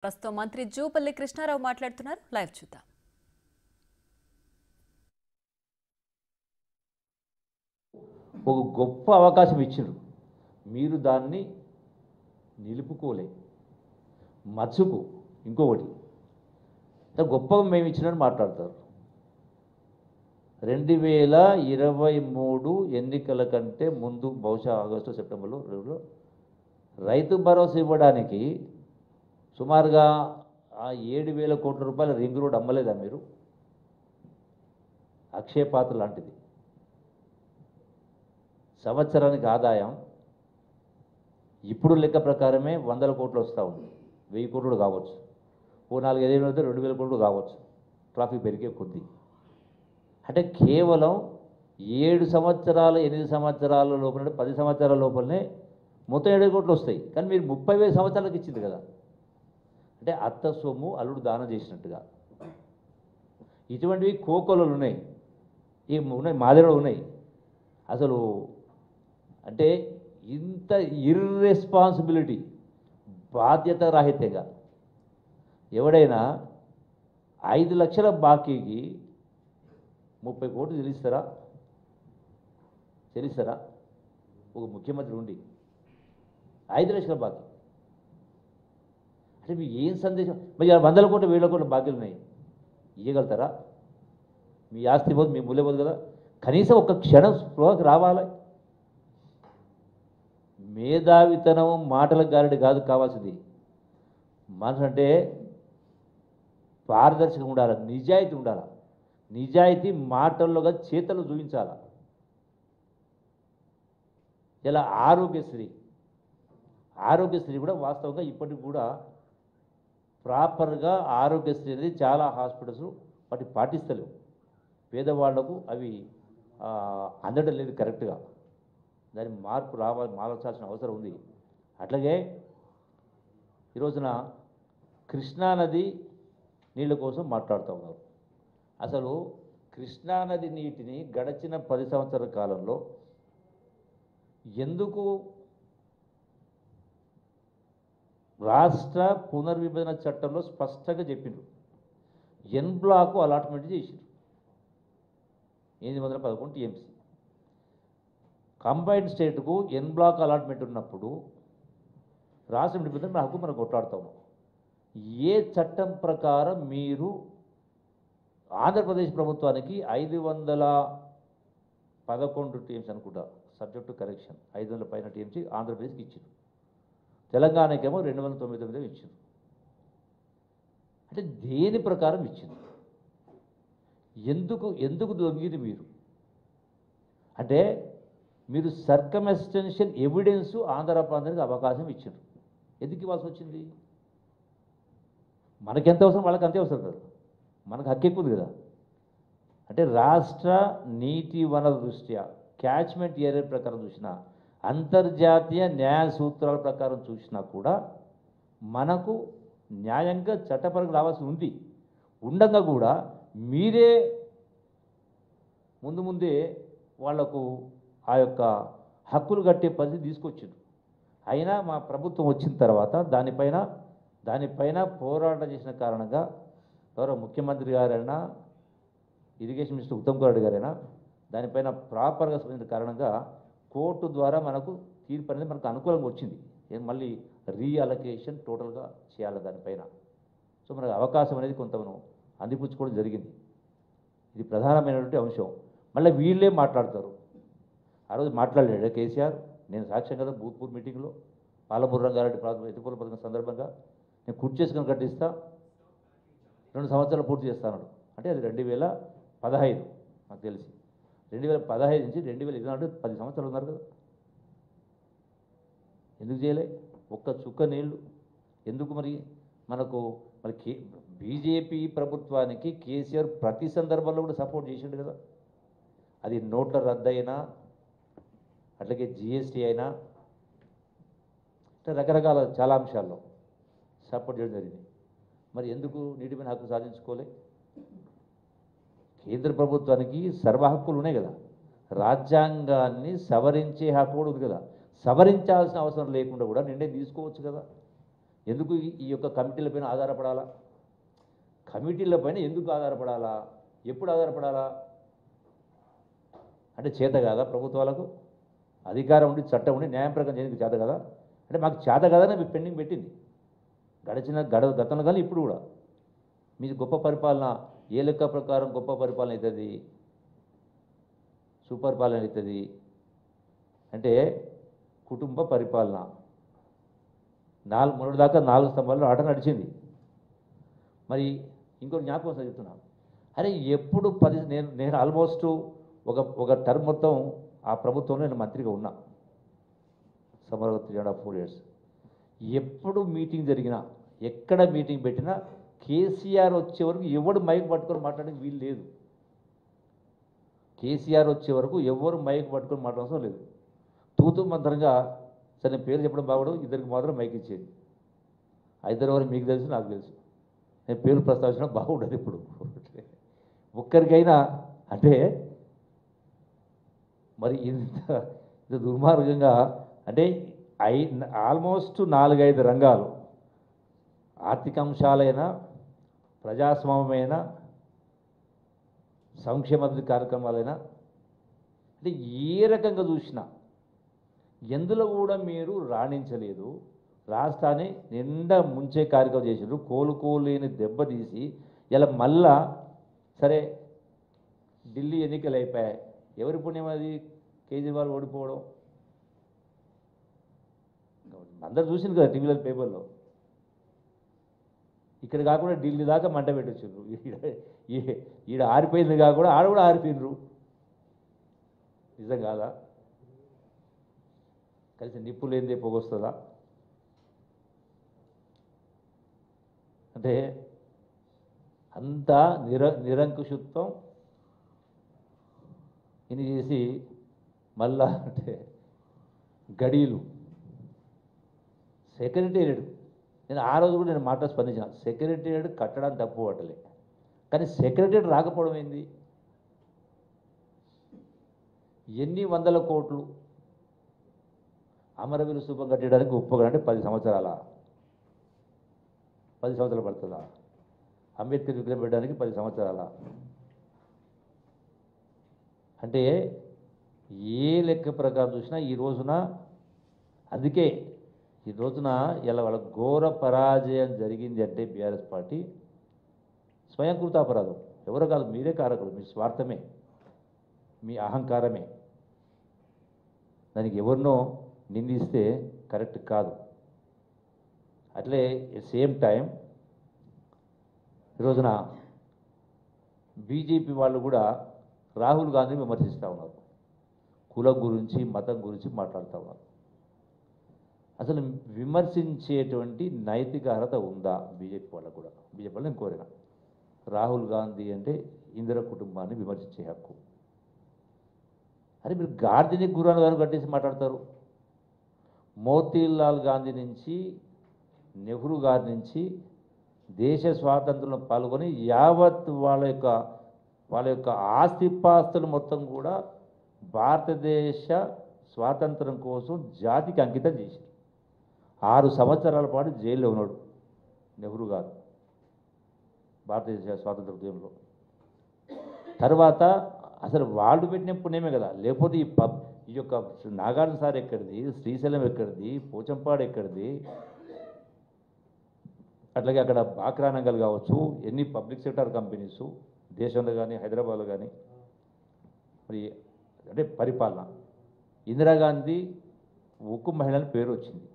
ప్రస్తుతం మంత్రి జూపల్లి కృష్ణారావు మాట్లాడుతున్నారు. లైవ్ చూద్దాం. ఒక గొప్ప అవకాశం ఇచ్చారు, మీరు దాన్ని నిలుపుకోలే. మచ్చుకు ఇంకొకటి గొప్పగా మేము ఇచ్చినట్టు మాట్లాడతారు. 2023 ఎన్నికల కంటే ముందు, బహుశా ఆగస్టు సెప్టెంబర్లో రైతు భరోసా ఇవ్వడానికి సుమారుగా ఆ 7,000 కోట్ల రూపాయల రింగ్ రోడ్ అమ్మలేదా మీరు? అక్షయ పాత్ర లాంటిది. సంవత్సరానికి ఆదాయం ఇప్పుడు లెక్క ప్రకారమే 100 కోట్లు వస్తూ ఉంది. 1000 కోట్లు కావచ్చు, ఓ 4-5 ఏళ్ళు అయితే 2,000 కోట్లు కావచ్చు, ట్రాఫిక్ పెరిగే కొద్దీ. అంటే కేవలం 7 సంవత్సరాలు 8 సంవత్సరాల లోపల 10 సంవత్సరాల లోపలనే మొత్తం 7 కోట్లు వస్తాయి. కానీ మీరు 30,000 సంవత్సరాలకు ఇచ్చింది కదా. అంటే అత్త సొమ్ము అల్లుడు దానం చేసినట్టుగా. ఇటువంటివి కోకొలలు ఉన్నాయి, ఉన్నాయి, మాదిరిలో ఉన్నాయి. అసలు అంటే ఇంత ఇర్రెస్పాన్సిబిలిటీ, బాధ్యత రాహిత్యంగా ఎవడైనా 5 లక్షల బాకీకి 30 కోట్లు చెల్లిస్తారా? ఒక ముఖ్యమంత్రి ఉండి 5 లక్షల బాకీ అంటే మీకు ఏం సందేశం? మరి 100 కోట్ల 1000 కోట్ల బాకీలు ఉన్నాయి, ఇవ్వగలుగుతారా? మీ ఆస్తి పోదు, మీ మూల్య పోదు కదా. కనీసం ఒక క్షణం స్పృహకు రావాలి. మేధావితనం మాటల గారడి కాదు కావాల్సింది. మనసు అంటే పారదర్శకంగా ఉండాలి, నిజాయితీ ఉండాలి. నిజాయితీ మాటల్లోగా చేతలు చూపించాలి. ఇలా ఆరోగ్యశ్రీ కూడా వాస్తవంగా ఇప్పటికి కూడా ప్రాపర్గా ఆరోగ్యశ్రీ అనేది చాలా హాస్పిటల్స్ వాటి పాటిస్తలేవు. పేదవాళ్లకు అవి అందడం లేదు కరెక్ట్గా. దాని మార్పు మారాల్సిన అవసరం ఉంది. అట్లాగే ఈరోజున కృష్ణానది నీళ్ళ కోసం మాట్లాడుతూ ఉన్నారు. అసలు కృష్ణానది నీటిని గడిచిన 10 సంవత్సరాల కాలంలో ఎందుకు రాష్ట్ర పునర్విభజన చట్టంలో స్పష్టంగా చెప్పిండ్రు, ఎన్ బ్లాకు అలాట్మెంట్ చేసిండ్రు 811 టీఎంసీ. కంబైన్డ్ స్టేట్కు ఎన్ బ్లాక్ అలాట్మెంట్ ఉన్నప్పుడు రాష్ట్రం విభజన హక్కు మనం కొట్లాడుతాము. ఏ చట్టం ప్రకారం మీరు ఆంధ్రప్రదేశ్ ప్రభుత్వానికి 511 టీఎంసీ అనుకుంటా, సబ్జెక్ట్ టు కరెక్షన్, 500 పైన టీఎంసీ ఆంధ్రప్రదేశ్కి ఇచ్చారు, తెలంగాణకేమో 299 ఇచ్చారు. అంటే దేని ప్రకారం ఇచ్చింది? ఎందుకు దొంగిది మీరు? అంటే మీరు సర్కమ్స్టెన్షియల్ ఎవిడెన్స్ ఆంధ్రప్రదేశ్కి అవకాశం ఇచ్చారు. ఎందుకు ఇవ్వాల్సి వచ్చింది? మనకెంత అవసరం వాళ్ళకి అంతే అవసరం కదా, మనకు హక్కు ఎక్కువ ఉంది కదా. అంటే రాష్ట్ర నీటి వనరుల దృష్ట్యా, క్యాచ్మెంట్ ఏరియా ప్రకారం చూసినా, అంతర్జాతీయ న్యాయ సూత్రాల ప్రకారం చూసినా కూడా మనకు న్యాయంగా చట్టపరంగా రావాల్సి ఉంది. ఉండగా కూడా మీరే ముందే వాళ్లకు ఆ యొక్క హక్కులు కట్టే పరిస్థితి తీసుకొచ్చింది. అయినా మా ప్రభుత్వం వచ్చిన తర్వాత దానిపైన పోరాటం చేసిన కారణంగా గౌరవ ముఖ్యమంత్రి గారైనా, ఇరిగేషన్ మినిస్టర్ ఉత్తమ్ కుమార్ రెడ్డి గారైనా దానిపైన ప్రాపర్గా స్పందించిన కారణంగా కోర్టు ద్వారా మనకు తీర్పు అనేది మనకు అనుకూలంగా వచ్చింది. మళ్ళీ రీఅలొకేషన్ టోటల్గా చేయాలి దానిపైన. సో మనకు అవకాశం అనేది కొంత మనం అందిపుచ్చుకోవడం జరిగింది. ఇది ప్రధానమైనటువంటి అంశం. మళ్ళీ వీళ్ళే మాట్లాడతారు. ఆ రోజు మాట్లాడలేడు కేసీఆర్, నేను సాక్ష్యం కదా బూత్పూర్ మీటింగ్లో పాలమూరు రంగారెడ్డి ఎత్తిపోల పథకం సందర్భంగా నేను కుర్చీ చేసుకుని కట్టిస్తా, 2 సంవత్సరాలు పూర్తి చేస్తాను. అంటే అది 2015 నాకు తెలిసి, 2015 నుంచి 2024 10 సంవత్సరాలు ఉన్నారు కదా. ఎందుకు చేయలే? ఒక్క చుక్క నీళ్ళు ఎందుకు? మరి బీజేపీ ప్రభుత్వానికి కేసీఆర్ ప్రతి సందర్భంలో కూడా సపోర్ట్ చేసిండు కదా. అది నోట్ల రద్దయినా, అట్లాగే జిఎస్టీ అయినా, అంటే రకరకాల చాలా అంశాల్లో సపోర్ట్ చేయడం జరిగింది. మరి ఎందుకు నీటిపైన హక్కు సాధించుకోలే? కేంద్ర ప్రభుత్వానికి సర్వ హక్కులు ఉన్నాయి కదా, రాజ్యాంగాన్ని సవరించే హక్కు కూడా ఉంది కదా. సవరించాల్సిన అవసరం లేకుండా కూడా నిర్ణయం తీసుకోవచ్చు కదా. ఎందుకు ఈ యొక్క కమిటీలపైన ఆధారపడాలా? కమిటీలపైన ఎందుకు ఆధారపడాలా? ఎప్పుడు ఆధారపడాలా? అంటే చేత కాదా ప్రభుత్వాలకు? అధికారం ఉండి చట్టం ఉండి న్యాయం ప్రకారం చేయడానికి చేత కదా? అంటే మాకు చేత కదనే మీకు పెండింగ్ పెట్టింది గతంలో కానీ ఇప్పుడు కూడా. మీది గొప్ప పరిపాలన, ఏ లెక్క ప్రకారం గొప్ప పరిపాలన అవుతుంది, సుపరిపాలన అవుతుంది అంటే కుటుంబ పరిపాలన. మొన్నటిదాకా 4 స్తంభాల్లో ఆట నడిచింది. మరి ఇంకొక జ్ఞాపకం చెప్తున్నా, అరే ఎప్పుడు నేను ఆల్మోస్ట్ ఒక టర్మ్ మొత్తం ఆ ప్రభుత్వంలో నేను మంత్రిగా ఉన్నా, సుమారు 3.5-4 years. ఎప్పుడు మీటింగ్ జరిగినా, ఎక్కడ మీటింగ్ పెట్టినా కేసీఆర్ వచ్చే వరకు ఎవడు మైక్ పట్టుకొని మాట్లాడడానికి వీలు లేదు. కేసీఆర్ వచ్చే వరకు ఎవరు మైక్ పట్టుకొని మాట్లాడడం లేదు. తూతూ మంత్రంగా, సరే నేను పేరు చెప్పడం బాగుడు, ఇద్దరికి మాత్రం మైక్ ఇచ్చేది. ఇద్దరు ఎవరు మీకు తెలుసు, నాకు తెలుసు. నేను పేరు ప్రస్తావించడం బాగుండదు ఇప్పుడు. ఒక్కరికైనా అంటే మరి ఇంత దుర్మార్గంగా అంటే ఆల్మోస్ట్ 4-5 రంగాలు, ఆర్థిక అంశాలైనా, ప్రజాస్వామ్యమైన, సంక్షేమాభివృద్ధి కార్యక్రమాలైనా, అంటే ఏ రకంగా చూసినా ఎందులో కూడా మీరు రాణించలేదు. రాష్ట్రాన్ని నిండా ముంచే కార్యక్రమం చేసారు. కోలుకోలేని దెబ్బతీసి ఇలా మళ్ళా సరే ఢిల్లీ ఎన్నికలు అయిపోయాయి. ఎవరి పుణ్యం అది? కేజ్రీవాల్ ఓడిపోవడం అందరు చూసింది కదా టీవీలో, పేపర్లో. ఇక్కడ కాకుండా ఢిల్లీ దాకా మంట పెట్టొచ్చిండ్రు. ఈడ ఆరిపోయింది కాకుండా ఆడ కూడా ఆరిపోయినరు. నిజం కాదా? కలిసి నిప్పు లేనిదే పొగొస్తుందా? అంటే అంతా నిరంకుశత్వం ఇది చేసి మళ్ళా అంటే గడీలు సెక్రటేరియట్. నేను ఆ రోజు కూడా నేను మాట స్పందించిన, సెక్రటేరియట్ కట్టడానికి తప్పు పట్టలే, కానీ సెక్రటేరియట్ రాకపోవడం ఏంది? ఎన్ని వందల కోట్లు అమరవీరుల స్థూపం కట్టడానికి ఒప్పుకోవాలంటే 10 సంవత్సరాలు పడుతుందా? అంబేద్కర్ విగ్రహం పెట్టడానికి 10 సంవత్సరాల? అంటే ఏ లెక్క ప్రకారం చూసినా ఈ రోజున, అందుకే ఈ రోజున ఇలా వాళ్ళ ఘోర పరాజయం జరిగింది అంటే బీఆర్ఎస్ పార్టీ స్వయంకృత అపరాధం. ఎవరో కాదు, మీరే కారకులు. మీ స్వార్థమే, మీ అహంకారమే. దానికి ఎవరినో నిందిస్తే కరెక్ట్ కాదు. అట్లే సేమ్ టైం ఈ రోజున బీజేపీ వాళ్ళు కూడా రాహుల్ గాంధీని విమర్శిస్తూ ఉన్నారు. కులం గురించి, మతం గురించి మాట్లాడుతూ ఉన్నారు. అసలు విమర్శించేటువంటి నైతిక అర్హత ఉందా బీజేపీ వాళ్ళకు కూడా? బీజేపీ వాళ్ళు నేను కోరిన, రాహుల్ గాంధీ అంటే ఇందిర కుటుంబాన్ని విమర్శించే హక్కు. అరే మీరు గాంధీని గురాను గారు కట్టేసి మాట్లాడతారు. మోతీలాల్ గాంధీ నుంచి, నెహ్రూ గారి నుంచి దేశ స్వాతంత్రంలో పాల్గొని యావత్ వాళ్ళ యొక్క ఆస్తిపాస్తులు మొత్తం కూడా భారతదేశ స్వాతంత్రం కోసం జాతికి అంకితం చేశారు. 6 సంవత్సరాల పాటు జైల్లో ఉన్నాడు నెహ్రూ గారు భారతదేశ స్వాతంత్ర ఉద్యమంలో. తర్వాత అసలు వాళ్ళు పెట్టిన పుణ్యమే కదా, లేకపోతే ఈ యొక్క నాగార్జున సార్ ఎక్కడిది, శ్రీశైలం ఎక్కడిది, పోచంపాడు ఎక్కడిది, అట్లాగే అక్కడ బాక్రానంగల్ కావచ్చు, ఎన్ని పబ్లిక్ సెక్టర్ కంపెనీసు దేశంలో కానీ హైదరాబాద్లో కానీ. మరి అంటే పరిపాలన, ఇందిరాగాంధీ ఉక్కు మహిళని పేరు వచ్చింది.